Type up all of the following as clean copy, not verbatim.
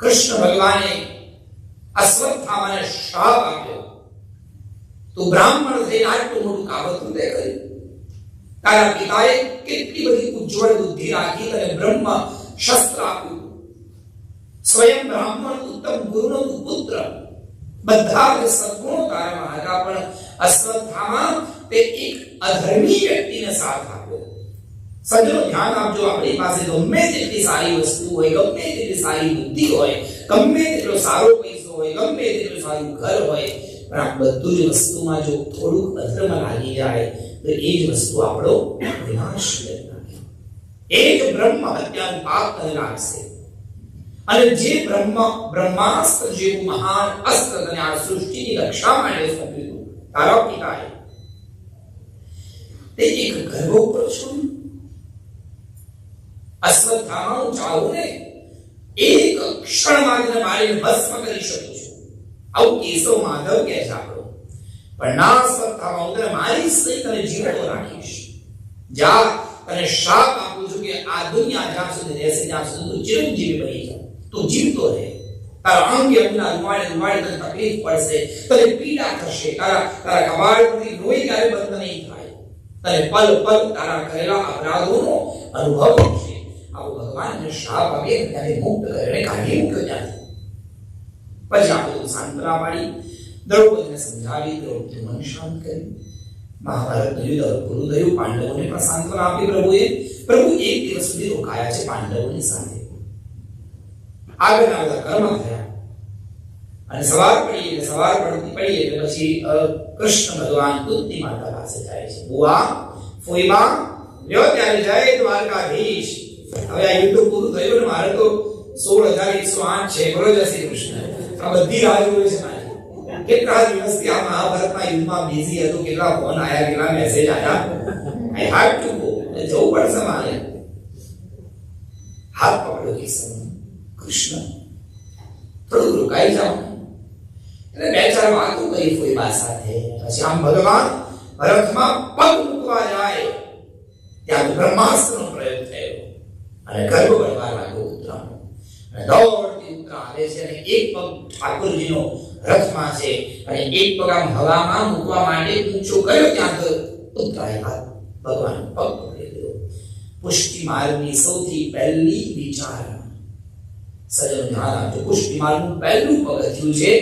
કૃષ્ણ ભગવાને અશ્વત્થામાને શ્રાપ આપ્યો તો બ્રાહ્મણ થઈને આટલું મોટું કાવતરું તે કર્યું. તારા પિતાએ કેટલી બધી ઉજ્જવળ બુદ્ધિ રાખી અને બ્રહ્મ શસ્ત્ર આપ્યું. સ્વયં બ્રાહ્મણ ઉત્તમ ગુરુનો પુત્ર, બધા જ સદ્ગુણો તારામાં હતા, પણ અશ્વત્થામા તે એક અધર્મી વ્યક્તિને સાથ આપ્યો. સજ્જનો ધ્યાન આપજો, આપણી પાસે ગમે તેટલી સારી વસ્તુ હોય, ગમે તેટલી સારી બુદ્ધિ હોય, ગમે તેટલો સારો પૈસો હોય, ગમે તેટલું સારું ઘર હોય, પણ આ બધું જ વસ્તુમાં જો થોડુંક અધર્મ લાગી જાય તો એ જ વસ્તુ આપણો વિનાશ કરી નાખે. એક બ્રહ્મ હત્યાનું પાપ તને લાગશે. અને જે બ્રહ્માસ્ત્ર જેવું મહાન અસ્ત્ર તને આ સૃષ્ટિની રક્ષા માટે સોંપ્યું તારા પિતાએ, તે એક ગર્વ ઉપર છોડ્યું. અશ્વત્થામાનું ચાવુને એક ક્ષણમાં તને મારીને ભસ્મ કરી શકું છું, આવું કેશવ માધવ કહે છે આપણો. પણ ના અશ્વત્થામા, હું તને મારીશ નહીં, તને જીવતો રાખીશ. જા, તને શ્રાપ આપું છું કે આ દુનિયા જ્યાં સુધી રહેશે ત્યાં સુધી તું ચિરંજીવી બની જા, તું જીવતો રહે. તારા અંગે અંગના રૂવાડે તને તકલીફ પડશે, તને પીડા થશે, તારા કપાળ પરથી લોહી ક્યારે બંધ નહીં થાય, તને પલ પલ તારા કરેલા અપરાધોનો અનુભવ થશે. આવું ભગવાનને શ્રાપ આપે ત્યારે મુક્ત કરીને કાઢી મૂક્યો ત્યાંથી. પછી આ બધું સાંત્વના પાડી, દ્રૌપદીને સમજાવી, દ્રૌપદીનું મન શાંત કર્યું. મહાભારતનું યુદ્ધ પૂરું થયું, પાંડવોને પણ સાંત્વના આપી પ્રભુએ. પ્રભુ એક દિવસ સુધી રોકાયા છે પાંડવોની સાથે. આગળના બધા કર્મ થયા અને સવાર પડી એટલે પછી કૃષ્ણ ભગવાન કુંતી માતા પાસે જાય છે. બુઆ, ફોઈબા, લ્યો ત્યારે જય દ્વારકાધીશ. હવે આ યુદ્ધ પૂરું થયું ને મારે તો 16,108 છે. બોલો જય શ્રી કૃષ્ણ. આ બધી રાહ જોવે છે મારી. કેટલા દિવસથી આ મહાભારતના યુદ્ધમાં બિઝી હતું, કેટલા ફોન આયા, કેટલા મેસેજ આયા. આઈ હેવ ટુ ગો, જવું પડશે મારે. હાથ પકડો કિશન, કૃષ્ણ થોડું રોકાઈ જાઓ. એટલે બે ચાર વાતો કરી ફોઈબા સાથે. પછી આમ ભગવાન રથમાં પગ મૂકવા જાય ત્યાં બ્રહ્માસ્ત્રનો પ્રયોગ થયો અને ગર્ભ બળવા લાગ્યો ઉત્તરાનો. અને દોડતી ઉત્તરા આવે છે અને એક પગ ઠાકોરજીનો રથમાં છે અને એક પગ આમ હવામાં મૂકવા માટે ઊંચો કર્યો ત્યાં તો ઉત્તરાએ હાથ ભગવાન પગ પકડી લીધો. પુષ્ટિ માર્ગની સૌથી પહેલી વિચારણા, સજ્જનો ધ્યાન આપજો, પુષ્ટિ માર્ગનું પહેલું પગથિયું છે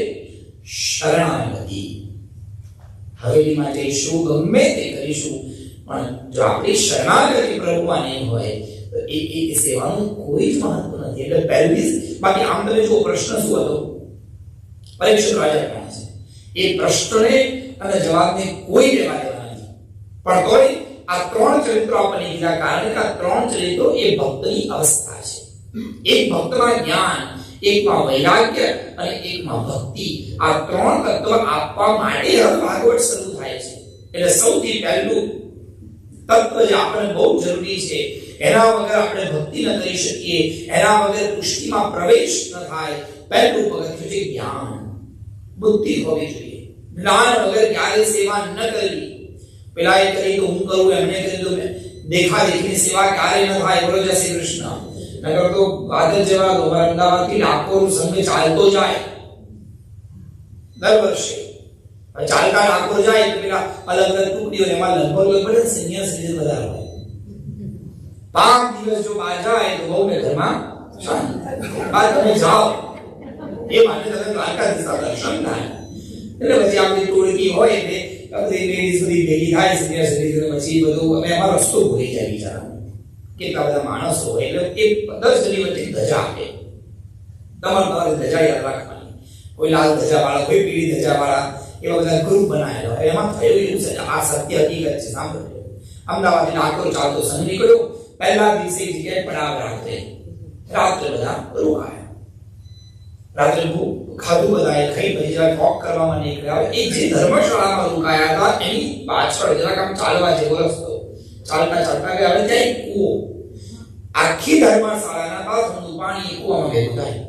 શરણાગતિ. હવેલીમાં જઈશું, ગમે તે કરીશું, પણ જો આપણી શરણાગતિ પ્રભુમાં નહીં હોય તો એ સેવાનું કોઈ જ મહત્વ નથી. એટલે પહેલી, બાકી આમ તમે જો પ્રશ્ન શું હતો, પરીક્ષિત રાજા કોણ છે, એ પ્રશ્નને અને જવાબને કોઈ લેવા દેવા નથી. પણ તોય આ ત્રણ ચરિત્રો આપણને કીધા, કારણ કે આ ત્રણ ચરિત્રો એ ભક્તની અવસ્થા છે. એક ભક્તમાં જ્ઞાન, એકમાં વૈરાગ્ય અને એકમાં ભક્તિ. આ ત્રણ તત્વ આપવા માટે ભાગવત શરૂ થાય છે. એટલે સૌથી પહેલું તત્વ જે આપણને બહુ જરૂરી છે, એના વગર આપણે ભક્તિ ન કરી શકીએ, એના વગર પુષ્ટિમાં પ્રવેશ ન થાય, પહેલું પગથિયું છે જ્ઞાન. બુદ્ધિ હોવી જોઈએ. જ્ઞાન વગર ક્યારે સેવા ન કરવી. પેલા એ કરી તો હું કરું, એમને કરી તો દેખા દેખીની સેવા ક્યારે ન થાય. બોલો જય શ્રી કૃષ્ણ. નગર તો વાદળ જેવા અમદાવાદથી લાખોનું સંઘ ચાલતો જાય દર વર્ષે. ચાલતા લાખો જાય તો પેલા અલગ અલગ ટુકડીઓ, એમાં લગભગ સિનિયર સિટીઝન બધા હોય. 5 દિવસ જો બહાર જાય તો બહુ ને ઘરમાં શાંતિ. બાર તમે જાઓ એ માટે તમે દ્વારકાધીશ દર્શન થાય. એટલે પછી આપણી ટોળકી હોય એટલે બધી લેડીઝ બધી ભેગી થાય, સિનિયર સિટીઝન. પછી બધું અમે એમાં રસ્તો ભૂલી જાય બિચારા, કેટલા બધા માણસો હોય. એટલે એ 10 જણી વચ્ચે ધજા આપે. તમારે ધજા યાદ રાખવાની. કોઈ લાલ ધજા વાળા, કોઈ પીળી ધજા વાળા, એવા બધા ગ્રુપ બનાવેલા હોય. એમાં થયું એવું છે, આ સત્ય હકીકત છે, સાંભળજો. અમદાવાદથી નાગપુર ચાલતો સંઘ નીકળ્યો. પહેલા દિવસે જગ્યાએ પડાવ રાત્રે બધા રોકાયા. રાત્રે ખાધું બધાએ, ખાઈ પછી જરા વોક કરવામાં નીકળ્યા. એ જે ધર્મશાળામાં રોકાયા હતા એની પાછળ જરાક આમ ચાલવા જેવો રસ્તો, ચાલતા ચાલતા ગયા. હવે ત્યાં એક કૂવો, આખી ધર્મશાળાના બાથરૂમનું પાણી કૂવામાં ભેગું થાય.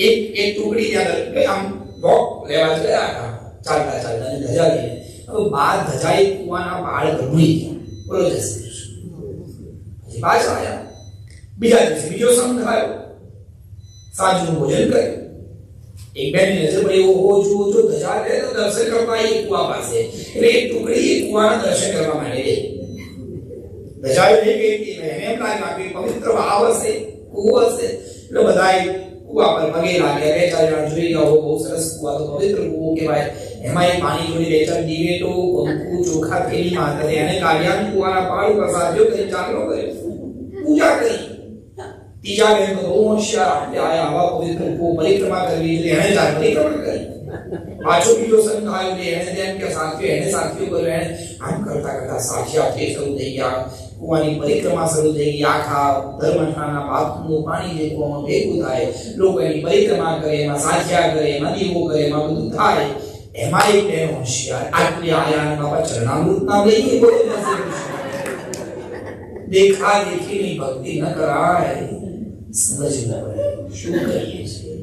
એક ટુકડી ત્યાં આમ વોક લેવા ગયા હતા, ચાલતા ચાલતા ધજા લઈને. હવે 12 ધજાએ કૂવાના પાળ ભૂલી ગયા. બોલો જય શ્રી કૃષ્ણ. પછી પાછા આવ્યા. બીજા દિવસે બીજો સંઘ આવ્યો. સાંજનું ભોજન કર્યું. એક બેનની નજર પડી, ઓહો જુઓ જો ધજા રહે તો દર્શન કરવા એ કુવા પાસે. એટલે એક ટુકડી એ કુવાના દર્શન કરવા માટે ગઈ. ધજાએ લઈ ગઈ હતી, એને એમ લાગ્યું કે પવિત્ર વાવ હશે, કુવો હશે. એટલે બધાએ કુવા પર પગે લાગ્યા. બે ચાર જણા જોઈ ગયા, બહુ સરસ કુવા, તો પવિત્ર કુવો કહેવાય. એમાં એ પાણી જોડી બે ચાર દિવેટો, કંકુ, ચોખા થેલીમાં હતા. એને કાઢ્યા, કુવાના પાળ ઉપર સાધ્યો કરી ચાંદલો કર્યો, પૂજા કરી. ત્રીજા બેન તો બહુ હોશિયાર, આપણે આવા પવિત્ર કુવો પરિક્રમા કરવી એટલે એને ચાર પરિક્રમા કરી. પાછો બીજો સંઘ આવ્યો, એને તેમ કે સાથીઓ, એને સાથીઓ કર્યો. એને આમ કરતા કરતા સાક્ષાત શરૂ થઈ ગયા. કુવાની પરિક્રમા શરૂ થઈ ગઈ. આખા ધર્મઠાના પાપનું પાણી જે કુવામાં ભેગું થાય, લોકો એની પરિક્રમા કરે, એમાં સાખ્યા કરે, એમાં દીવો કરે, એમાં બધું થાય. એમાં એક બેન હોશિયાર, આટલી આયા બાપા ચરણામૃત નામ લઈ ગઈ. બોલે દેખા દેખીની ભક્તિ ન કરાય. સમજ ન પડે શું કરીએ છીએ.